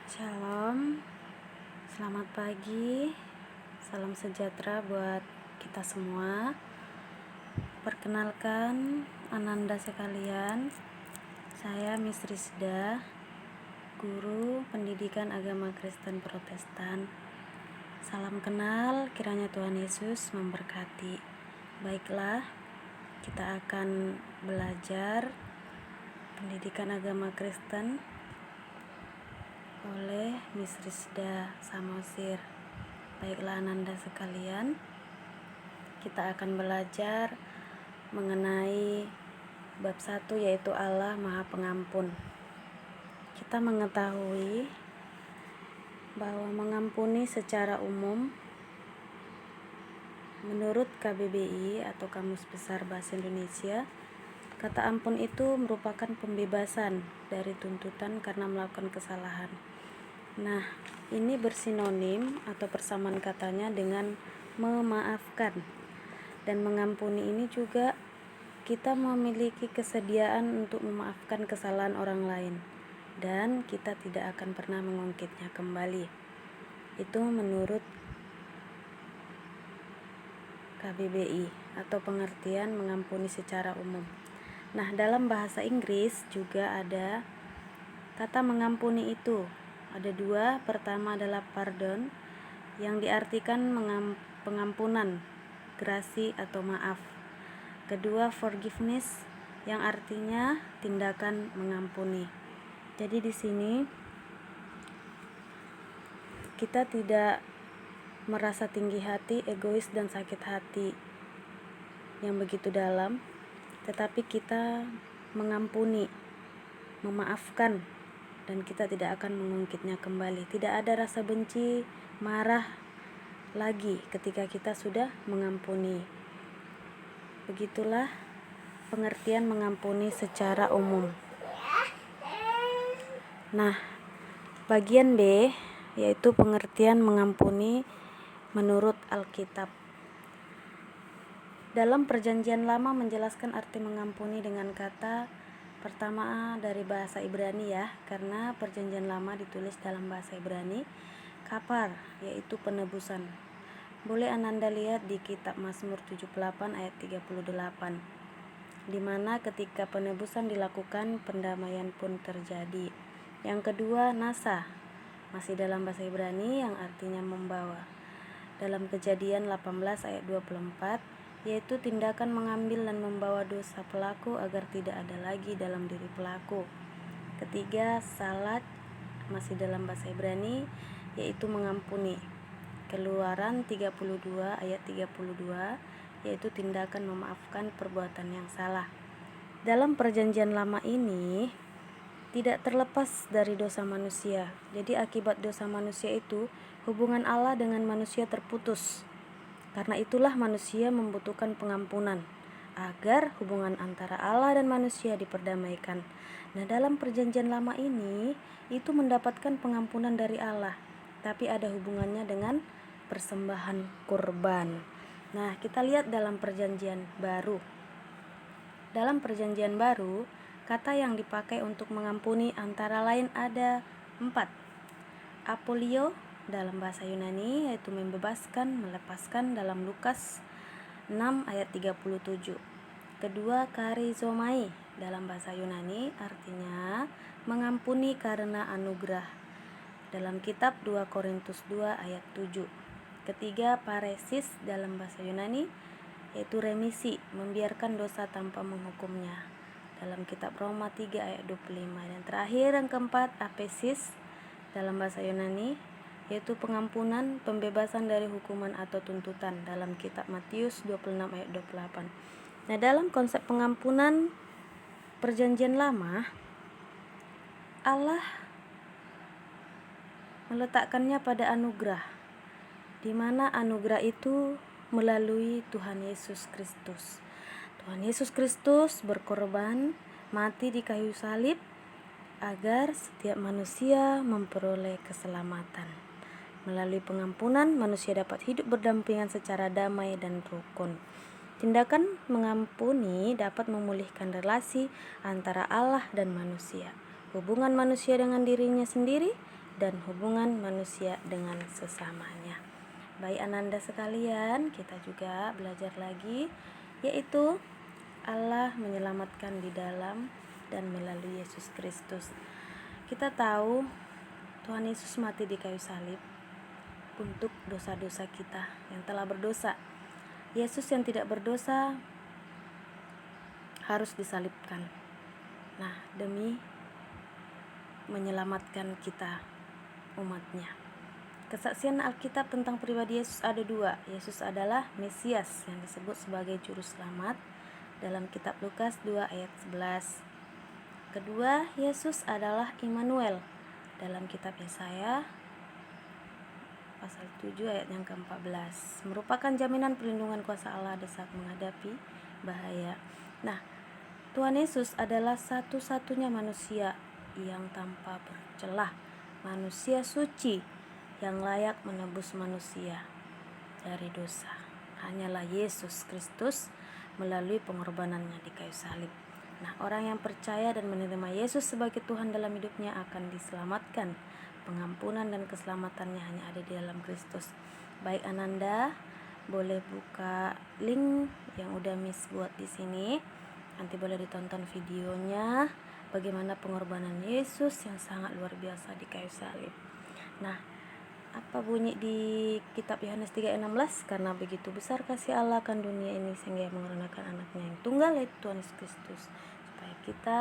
Shalom, selamat pagi, salam sejahtera buat kita semua. Perkenalkan Ananda sekalian, saya Miss Rizda, guru pendidikan agama Kristen Protestan. Salam kenal, kiranya Tuhan Yesus memberkati. Baiklah, kita akan belajar pendidikan agama Kristen oleh Miss Rizda Samosir. Baiklah Ananda sekalian, kita akan belajar mengenai bab 1, yaitu Allah Maha Pengampun. Kita mengetahui bahwa mengampuni secara umum menurut KBBI atau Kamus Besar Bahasa Indonesia, kata ampun itu merupakan pembebasan dari tuntutan karena melakukan kesalahan. Nah, ini bersinonim atau persamaan katanya dengan memaafkan. Dan mengampuni ini juga kita memiliki kesediaan untuk memaafkan kesalahan orang lain, dan kita tidak akan pernah mengungkitnya kembali. Itu menurut KBBI atau pengertian mengampuni secara umum. Nah, dalam bahasa Inggris juga ada kata mengampuni itu. Ada dua, pertama adalah pardon, yang diartikan pengampunan, grasi atau maaf. Kedua, forgiveness, yang artinya tindakan mengampuni. Jadi di sini kita tidak merasa tinggi hati, egois dan sakit hati yang begitu dalam, tetapi kita mengampuni, memaafkan, dan kita tidak akan mengungkitnya kembali. Tidak ada rasa benci, marah lagi ketika kita sudah mengampuni. Begitulah pengertian mengampuni secara umum. Nah, bagian B yaitu pengertian mengampuni menurut Alkitab. Dalam Perjanjian Lama menjelaskan arti mengampuni dengan kata pertama dari bahasa Ibrani ya, karena Perjanjian Lama ditulis dalam bahasa Ibrani, kapar, yaitu penebusan. Boleh Ananda lihat di kitab Mazmur 78 ayat 38, di mana ketika penebusan dilakukan, pendamaian pun terjadi. Yang kedua, nasa, masih dalam bahasa Ibrani yang artinya membawa. Dalam Kejadian 18 ayat 24, yaitu tindakan mengambil dan membawa dosa pelaku agar tidak ada lagi dalam diri pelaku. Ketiga, salat, masih dalam bahasa Ibrani, yaitu mengampuni. Keluaran 32 ayat 32, yaitu tindakan memaafkan perbuatan yang salah. Dalam Perjanjian Lama ini tidak terlepas dari dosa manusia. Jadi akibat dosa manusia itu, hubungan Allah dengan manusia terputus. Karena itulah manusia membutuhkan pengampunan agar hubungan antara Allah dan manusia diperdamaikan. Nah, dalam Perjanjian Lama ini itu mendapatkan pengampunan dari Allah, tapi ada hubungannya dengan persembahan kurban. Nah, kita lihat dalam Perjanjian Baru. Dalam Perjanjian Baru, kata yang dipakai untuk mengampuni antara lain ada 4. Apolio dalam bahasa Yunani, yaitu membebaskan, melepaskan dalam Lukas 6 ayat 37. Kedua, karizomai dalam bahasa Yunani, artinya mengampuni karena anugerah dalam kitab 2 Korintus 2 ayat 7. Ketiga, paresis dalam bahasa Yunani, yaitu remisi, membiarkan dosa tanpa menghukumnya dalam kitab Roma 3 ayat 25. Dan terakhir yang keempat, apesis dalam bahasa Yunani, yaitu pengampunan, pembebasan dari hukuman atau tuntutan dalam kitab Matius 26 ayat 28. Nah, dalam konsep pengampunan Perjanjian Lama, Allah meletakkannya pada anugerah, di mana anugerah itu melalui Tuhan Yesus Kristus. Tuhan Yesus Kristus berkorban, mati di kayu salib agar setiap manusia memperoleh keselamatan. Melalui pengampunan, manusia dapat hidup berdampingan secara damai dan rukun. Tindakan mengampuni dapat memulihkan relasi antara Allah dan manusia, hubungan manusia dengan dirinya sendiri, dan hubungan manusia dengan sesamanya. Baik Ananda sekalian, kita juga belajar lagi, yaitu Allah menyelamatkan di dalam dan melalui Yesus Kristus. Kita tahu Tuhan Yesus mati di kayu salib untuk dosa-dosa kita yang telah berdosa. Yesus yang tidak berdosa harus disalibkan. Nah, demi menyelamatkan kita, umatnya. Kesaksian Alkitab tentang pribadi Yesus ada dua. Yesus adalah Mesias yang disebut sebagai juru selamat dalam kitab Lukas 2 ayat 11. Kedua, Yesus adalah Immanuel dalam kitab Yesaya pasal 7 ayat yang ke-14, merupakan jaminan perlindungan kuasa Allah di saat menghadapi bahaya. Nah, Tuhan Yesus adalah satu-satunya manusia yang tanpa bercelah, manusia suci yang layak menebus manusia dari dosa. Hanyalah Yesus Kristus melalui pengorbanannya di kayu salib. Nah, orang yang percaya dan menerima Yesus sebagai Tuhan dalam hidupnya akan diselamatkan. Pengampunan dan keselamatannya hanya ada di dalam Kristus. Baik Ananda, boleh buka link yang udah Miss buat di sini. Nanti boleh ditonton videonya bagaimana pengorbanan Yesus yang sangat luar biasa di kayu salib. Nah, apa bunyi di kitab Yohanes 3 ayat 16? Karena begitu besar kasih Allah akan dunia ini sehingga mengorbankan anaknya yang tunggal, yaitu Tuhan Yesus Kristus, supaya kita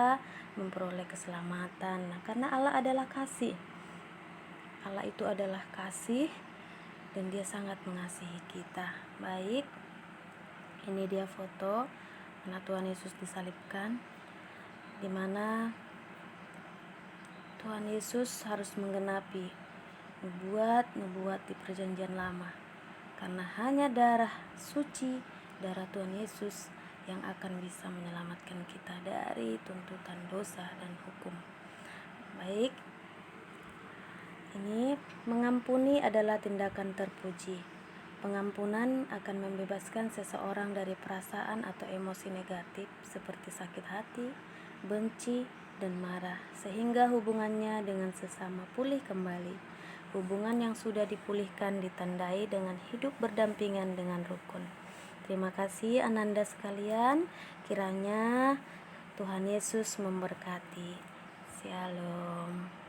memperoleh keselamatan. Nah, karena Allah adalah kasih. Allah itu adalah kasih dan Dia sangat mengasihi kita. Baik, ini dia foto anak Tuhan Yesus disalibkan, di mana Tuhan Yesus harus menggenapi nubuat di perjanjian lama, karena hanya darah suci, darah Tuhan Yesus yang akan bisa menyelamatkan kita dari tuntutan dosa dan hukum. Baik, ini mengampuni adalah tindakan terpuji. Pengampunan akan membebaskan seseorang dari perasaan atau emosi negatif seperti sakit hati, benci, dan marah, sehingga hubungannya dengan sesama pulih kembali. Hubungan yang sudah dipulihkan ditandai dengan hidup berdampingan dengan rukun. Terima kasih Ananda sekalian, kiranya Tuhan Yesus memberkati. Shalom.